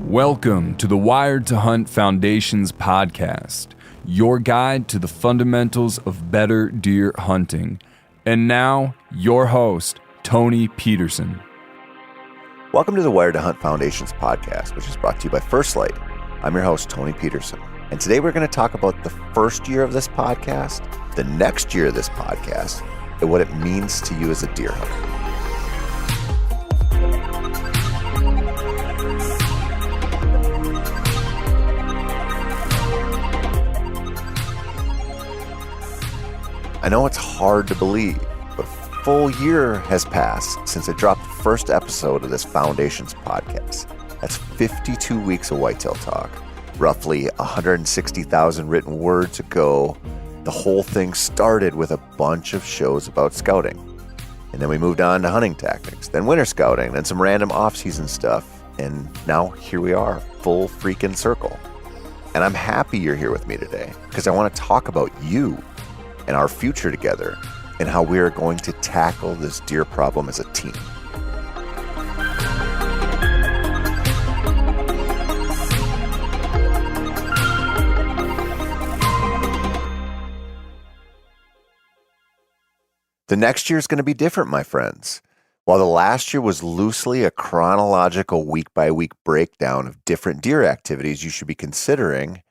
Welcome to the Wired to Hunt Foundation's podcast, your guide to the fundamentals of better deer hunting. And now, your host, Tony Peterson. Welcome to the Wired to Hunt Foundation's podcast, which is brought to you by First Light. I'm your host, Tony Peterson. And today we're going to talk about the first year of this podcast, the next year of this podcast, and what it means to you as a deer hunter. I know it's hard to believe, but a full year has passed since I dropped the first episode of this Foundations podcast. That's 52 weeks of whitetail talk. Roughly 160,000 written words ago, the whole thing started with a bunch of shows about scouting. And then we moved on to hunting tactics, then winter scouting, then some random off-season stuff. And now here we are, full freaking circle. And I'm happy you're here with me today because I want to talk about you and our future together, and how we are going to tackle this deer problem as a team. The next year is going to be different, my friends. While the last year was loosely a chronological week-by-week breakdown of different deer activities you should be considering,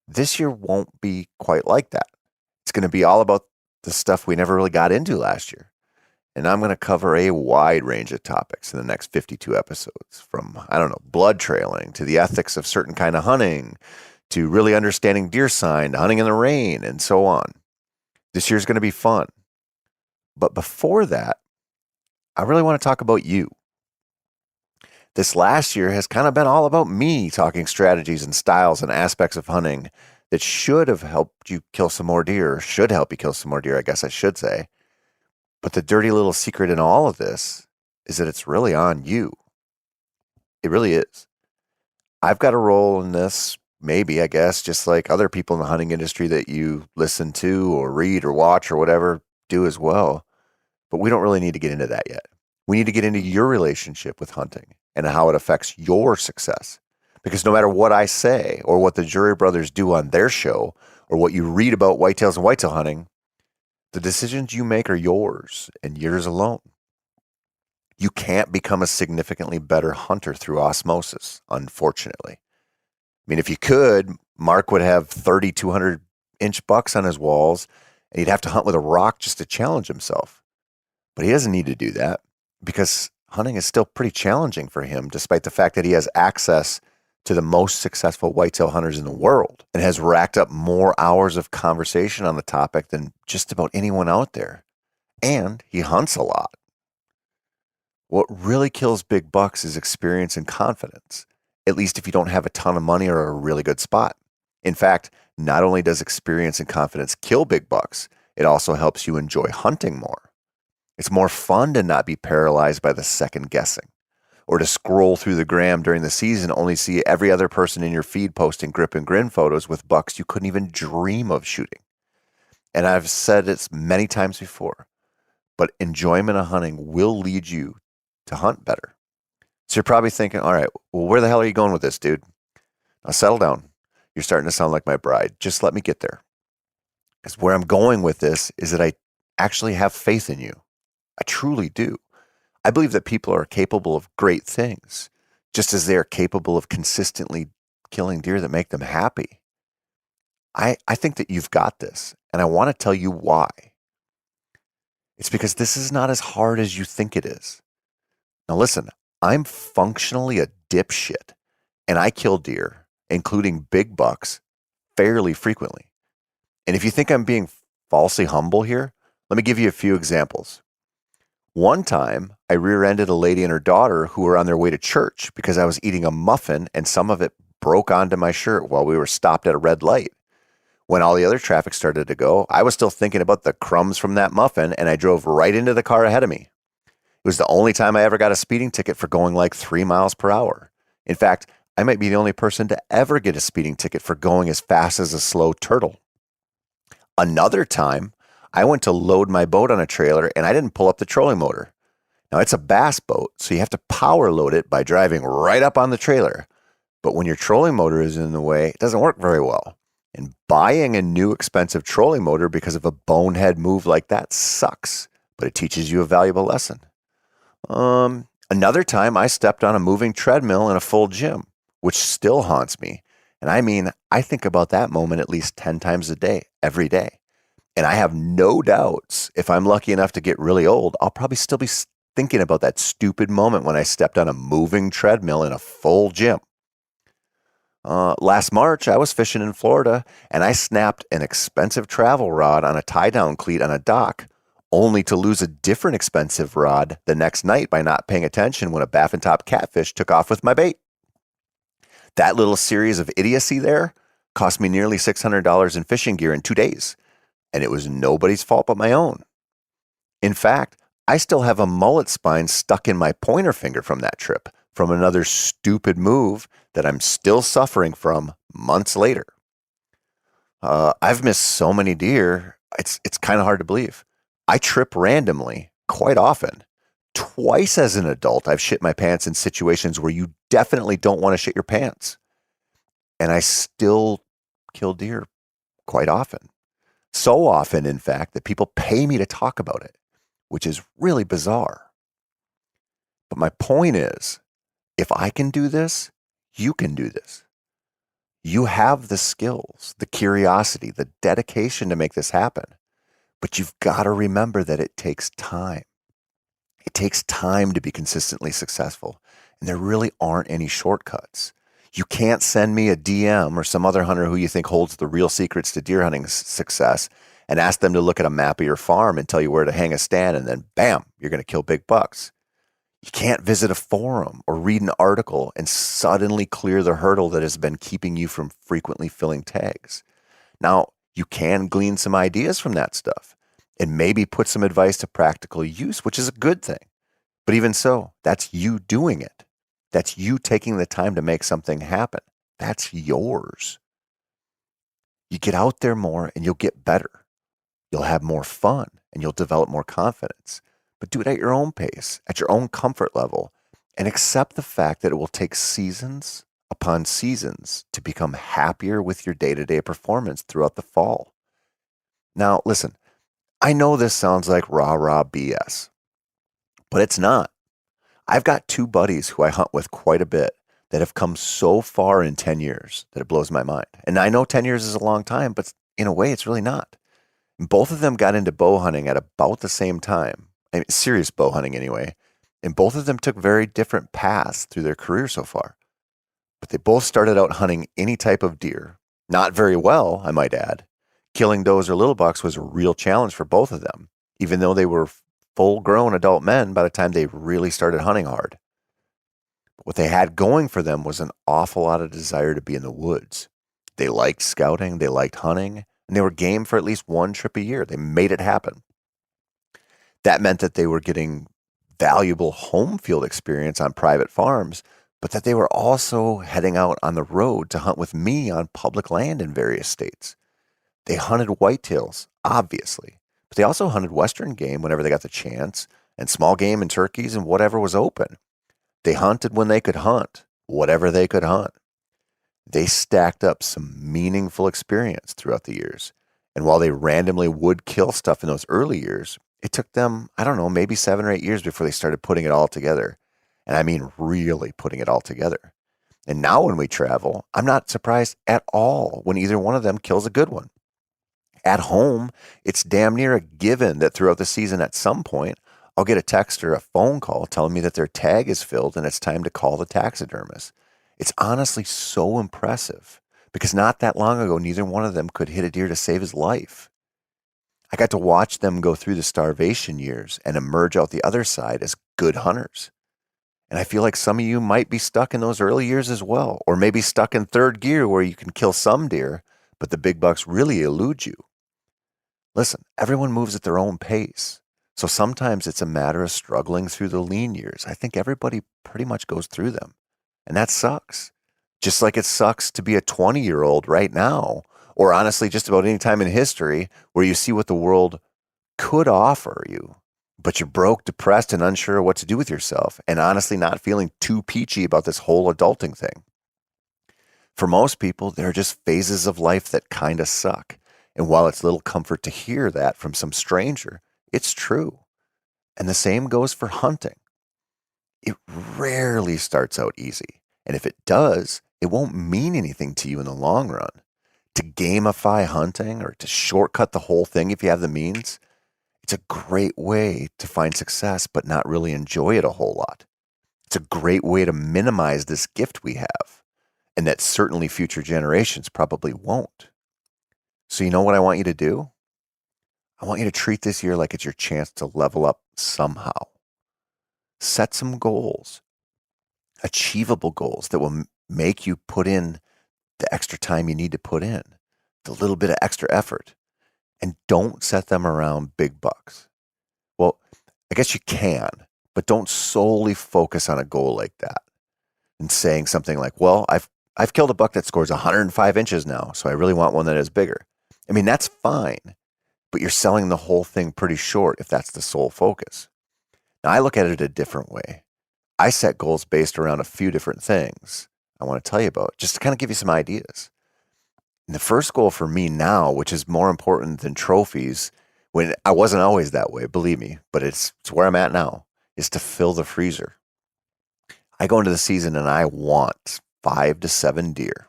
this year won't be quite like that. It's going to be all about the stuff we never really got into last year. And I'm going to cover a wide range of topics in the next 52 episodes, from, blood trailing to the ethics of certain kind of hunting, to really understanding deer sign, to hunting in the rain, and so on. This year's going to be fun. But before that, I really want to talk about you. This last year has kind of been all about me talking strategies and styles and aspects of hunting that should have helped you kill some more deer, should help you kill some more deer, I guess I should say. But the dirty little secret in all of this is that it's really on you. It really is. I've got a role in this, maybe, I guess, just like other people in the hunting industry that you listen to or read or watch or whatever do as well. But we don't really need to get into that yet. We need to get into your relationship with hunting and how it affects your success. Because no matter what I say or what the Jury Brothers do on their show or what you read about whitetails and whitetail hunting, the decisions you make are yours and yours alone. You can't become a significantly better hunter through osmosis, unfortunately. I mean, if you could, Mark would have 3,200-inch bucks on his walls, and he'd have to hunt with a rock just to challenge himself. But he doesn't need to do that because hunting is still pretty challenging for him, despite the fact that he has access to the most successful whitetail hunters in the world and has racked up more hours of conversation on the topic than just about anyone out there. And he hunts a lot. What really kills big bucks is experience and confidence, at least if you don't have a ton of money or a really good spot. In fact, not only does experience and confidence kill big bucks, it also helps you enjoy hunting more. It's more fun to not be paralyzed by the second guessing, or to scroll through the gram during the season, only see every other person in your feed posting grip and grin photos with bucks you couldn't even dream of shooting. And I've said it many times before, but enjoyment of hunting will lead you to hunt better. So you're probably thinking, all right, well, where the hell are you going with this, dude? Now settle down. You're starting to sound like my bride. Just let me get there. Because where I'm going with this is that I actually have faith in you. I truly do. I believe that people are capable of great things, just as they are capable of consistently killing deer that make them happy. I think that you've got this, and I want to tell you why. It's because this is not as hard as you think it is. Now listen, I'm functionally a dipshit, and I kill deer, including big bucks, fairly frequently. And if you think I'm being falsely humble here, let me give you a few examples. One time, I rear-ended a lady and her daughter who were on their way to church because I was eating a muffin and some of it broke onto my shirt while we were stopped at a red light. When all the other traffic started to go, I was still thinking about the crumbs from that muffin, and I drove right into the car ahead of me. It was the only time I ever got a speeding ticket for going like 3 miles per hour. In fact, I might be the only person to ever get a speeding ticket for going as fast as a slow turtle. Another time, I went to load my boat on a trailer and I didn't pull up the trolling motor. Now it's a bass boat, so you have to power load it by driving right up on the trailer. But when your trolling motor is in the way, it doesn't work very well. And buying a new expensive trolling motor because of a bonehead move like that sucks, but it teaches you a valuable lesson. Another time I stepped on a moving treadmill in a full gym, which still haunts me. And I mean, I think about that moment at least 10 times a day, every day. And I have no doubts if I'm lucky enough to get really old, I'll probably still be thinking about that stupid moment when I stepped on a moving treadmill in a full gym. Last March, I was fishing in Florida and I snapped an expensive travel rod on a tie-down cleat on a dock, only to lose a different expensive rod the next night by not paying attention when a baffin top catfish took off with my bait. That little series of idiocy there cost me nearly $600 in fishing gear in 2 days, and it was nobody's fault but my own. In fact, I still have a mullet spine stuck in my pointer finger from that trip, from another stupid move that I'm still suffering from months later. I've missed so many deer, it's kind of hard to believe. I trip randomly quite often. Twice as an adult, I've shit my pants in situations where you definitely don't want to shit your pants. And I still kill deer quite often. So often, in fact, that people pay me to talk about it, which is really bizarre. But my point is, if I can do this, you can do this. You have the skills, the curiosity, the dedication to make this happen. But you've got to remember that it takes time. It takes time to be consistently successful, and there really aren't any shortcuts. You can't send me a DM or some other hunter who you think holds the real secrets to deer hunting success and ask them to look at a map of your farm and tell you where to hang a stand, and then bam, you're going to kill big bucks. You can't visit a forum or read an article and suddenly clear the hurdle that has been keeping you from frequently filling tags. Now, you can glean some ideas from that stuff and maybe put some advice to practical use, which is a good thing. But even so, that's you doing it. That's you taking the time to make something happen. That's yours. You get out there more and you'll get better. You'll have more fun and you'll develop more confidence. But do it at your own pace, at your own comfort level, and accept the fact that it will take seasons upon seasons to become happier with your day-to-day performance throughout the fall. Now, listen, I know this sounds like rah-rah BS, but it's not. I've got 2 buddies who I hunt with quite a bit that have come so far in 10 years that it blows my mind. And I know 10 years is a long time, but in a way, it's really not. And both of them got into bow hunting at about the same time. I mean, serious bow hunting anyway. And both of them took very different paths through their career so far. But they both started out hunting any type of deer. Not very well, I might add. Killing does or little bucks was a real challenge for both of them, even though they were full-grown adult men by the time they really started hunting hard. But what they had going for them was an awful lot of desire to be in the woods. They liked scouting, they liked hunting, and they were game for at least 1 trip a year. They made it happen. That meant that they were getting valuable home field experience on private farms, but that they were also heading out on the road to hunt with me on public land in various states. They hunted whitetails, obviously, but they also hunted Western game whenever they got the chance, and small game and turkeys and whatever was open. They hunted when they could hunt, whatever they could hunt. They stacked up some meaningful experience throughout the years. And while they randomly would kill stuff in those early years, it took them, I don't know, maybe 7 or 8 years before they started putting it all together. And I mean really putting it all together. And now when we travel, I'm not surprised at all when either one of them kills a good one. At home, it's damn near a given that throughout the season at some point, I'll get a text or a phone call telling me that their tag is filled and it's time to call the taxidermist. It's honestly so impressive because not that long ago, neither one of them could hit a deer to save his life. I got to watch them go through the starvation years and emerge out the other side as good hunters. And I feel like some of you might be stuck in those early years as well, or maybe stuck in third gear where you can kill some deer, but the big bucks really elude you. Listen, everyone moves at their own pace. So sometimes it's a matter of struggling through the lean years. I think everybody pretty much goes through them. And that sucks. Just like it sucks to be a 20-year-old right now, or honestly, just about any time in history where you see what the world could offer you, but you're broke, depressed, and unsure what to do with yourself, and honestly not feeling too peachy about this whole adulting thing. For most people, there are just phases of life that kind of suck. And while it's little comfort to hear that from some stranger, it's true. And the same goes for hunting. It rarely starts out easy. And if it does, it won't mean anything to you in the long run. To gamify hunting or to shortcut the whole thing if you have the means, it's a great way to find success but not really enjoy it a whole lot. It's a great way to minimize this gift we have, and that certainly future generations probably won't. So you know what I want you to do? I want you to treat this year like it's your chance to level up somehow. Set some goals, achievable goals that will make you put in the extra time you need to put in, the little bit of extra effort, and don't set them around big bucks. Well, I guess you can, but don't solely focus on a goal like that and saying something like, well, I've killed a buck that scores 105 inches now, so I really want one that is bigger. I mean, that's fine, but you're selling the whole thing pretty short if that's the sole focus. Now, I look at it a different way. I set goals based around a few different things I want to tell you about, just to kind of give you some ideas. And the first goal for me now, which is more important than trophies, when I wasn't always that way, believe me, but it's where I'm at now, is to fill the freezer. I go into the season and I want 5 to 7 deer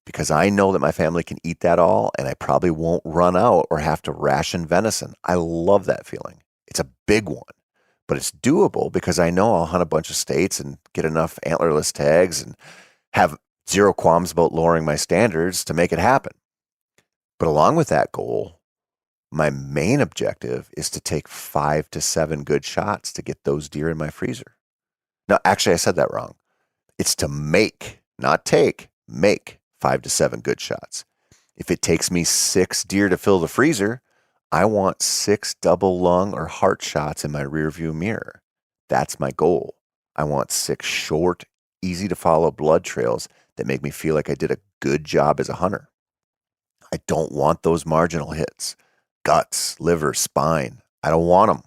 because I know that my family can eat that all and I probably won't run out or have to ration venison. I love that feeling. It's a big one, but it's doable because I know I'll hunt a bunch of states and get enough antlerless tags and have zero qualms about lowering my standards to make it happen. But along with that goal, my main objective is to take 5 to 7 good shots to get those deer in my freezer. No, actually, I said that wrong. It's to make, not take, make 5 to 7 good shots. If it takes me 6 deer to fill the freezer, I want 6 double lung or heart shots in my rearview mirror. That's my goal. I want 6 short, easy to follow blood trails that make me feel like I did a good job as a hunter. I don't want those marginal hits, guts, liver, spine. I don't want them.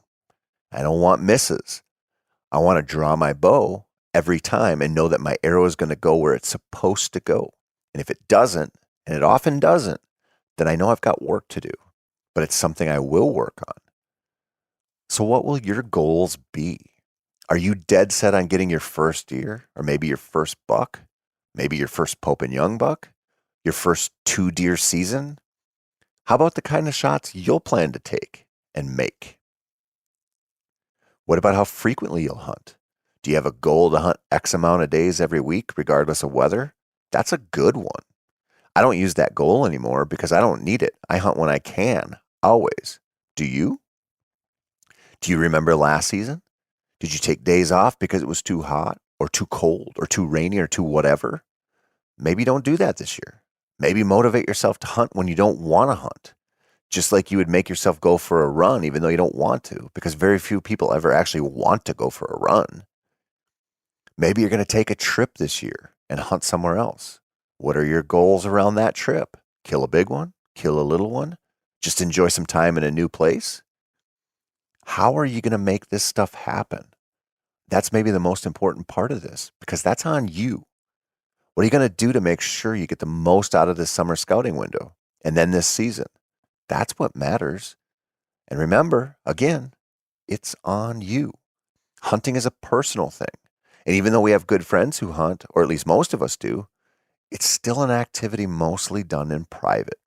I don't want misses. I want to draw my bow every time and know that my arrow is going to go where it's supposed to go. And if it doesn't, and it often doesn't, then I know I've got work to do, but it's something I will work on. So what will your goals be? Are you dead set on getting your first deer, or maybe your first buck, maybe your first Pope and Young buck, your first 2 deer season? How about the kind of shots you'll plan to take and make? What about how frequently you'll hunt? Do you have a goal to hunt X amount of days every week, regardless of weather? That's a good one. I don't use that goal anymore because I don't need it. I hunt when I can, always. Do you? Do you remember last season? Did you take days off because it was too hot or too cold or too rainy or too whatever? Maybe don't do that this year. Maybe motivate yourself to hunt when you don't want to hunt. Just like you would make yourself go for a run even though you don't want to, because very few people ever actually want to go for a run. Maybe you're going to take a trip this year and hunt somewhere else. What are your goals around that trip? Kill a big one? Kill a little one? Just enjoy some time in a new place? How are you going to make this stuff happen? That's maybe the most important part of this, because that's on you. What are you going to do to make sure you get the most out of this summer scouting window and then this season? That's what matters. And remember, again, it's on you. Hunting is a personal thing. And even though we have good friends who hunt, or at least most of us do, it's still an activity mostly done in private.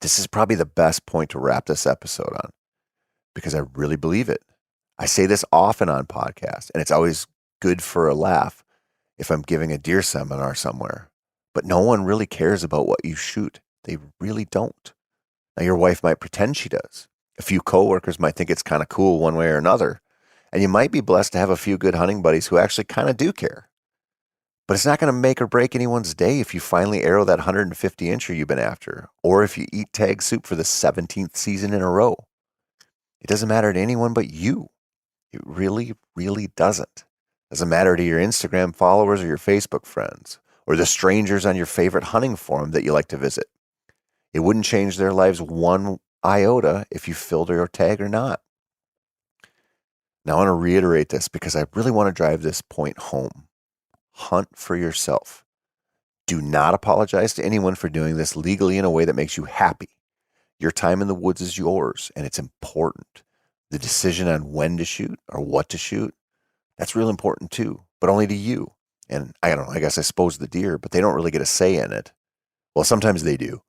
This is probably the best point to wrap this episode on, because I really believe it. I say this often on podcasts, and it's always good for a laugh if I'm giving a deer seminar somewhere. But no one really cares about what you shoot. They really don't. Now, your wife might pretend she does. A few coworkers might think it's kind of cool one way or another. And you might be blessed to have a few good hunting buddies who actually kind of do care. But it's not going to make or break anyone's day if you finally arrow that 150 incher you've been after, or if you eat tag soup for the 17th season in a row. It doesn't matter to anyone but you. It really, really doesn't. It doesn't matter to your Instagram followers or your Facebook friends, or the strangers on your favorite hunting forum that you like to visit. It wouldn't change their lives one iota if you filled your tag or not. Now, I want to reiterate this because I really want to drive this point home. Hunt for yourself. Do not apologize to anyone for doing this legally in a way that makes you happy. Your time in the woods is yours, and it's important. The decision on when to shoot or what to shoot, that's real important too, but only to you. And I don't know, I guess I suppose the deer, but they don't really get a say in it. Well, sometimes they do,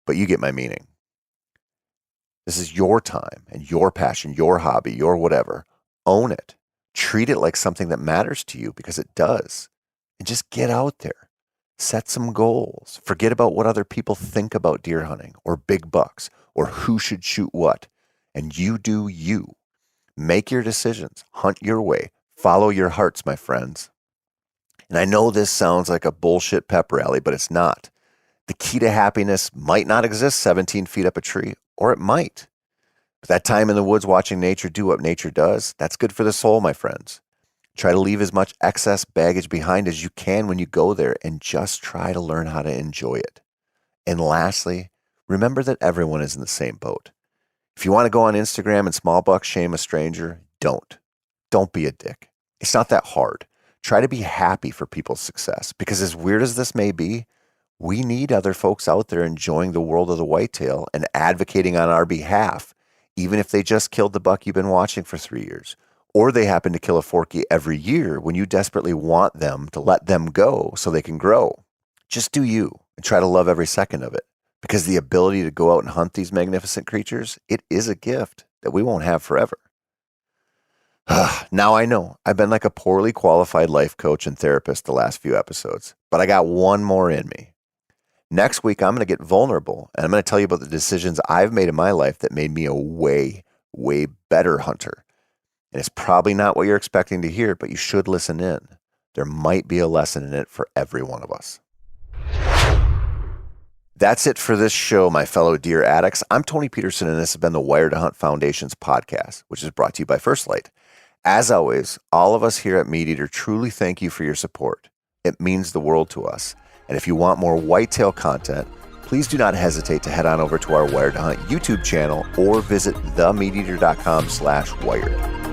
but you get my meaning. This is your time and your passion, your hobby, your whatever. Own it. Treat it like something that matters to you because it does. And just get out there. Set some goals. Forget about what other people think about deer hunting or big bucks or who should shoot what. And you do you. Make your decisions. Hunt your way. Follow your hearts, my friends. And I know this sounds like a bullshit pep rally, but it's not. The key to happiness might not exist 17 feet up a tree, or it might. But that time in the woods watching nature do what nature does, that's good for the soul, my friends. Try to leave as much excess baggage behind as you can when you go there and just try to learn how to enjoy it. And lastly, remember that everyone is in the same boat. If you want to go on Instagram and small buck shame a stranger, don't. Don't be a dick. It's not that hard. Try to be happy for people's success because as weird as this may be, we need other folks out there enjoying the world of the whitetail and advocating on our behalf, even if they just killed the buck you've been watching for 3 years. Or they happen to kill a forky every year when you desperately want them to let them go so they can grow. Just do you and try to love every second of it because the ability to go out and hunt these magnificent creatures, it is a gift that we won't have forever. Now I know I've been like a poorly qualified life coach and therapist the last few episodes, but I got one more in me. Next week, I'm going to get vulnerable and I'm going to tell you about the decisions I've made in my life that made me a way, way better hunter. And it's probably not what you're expecting to hear, but you should listen in. There might be a lesson in it for every one of us. That's it for this show, my fellow deer addicts. I'm Tony Peterson, and this has been the Wired to Hunt Foundation's podcast, which is brought to you by First Light. As always, all of us here at Meat Eater truly thank you for your support. It means the world to us. And if you want more whitetail content, please do not hesitate to head on over to our Wired to Hunt YouTube channel or visit themeateater.com/wired.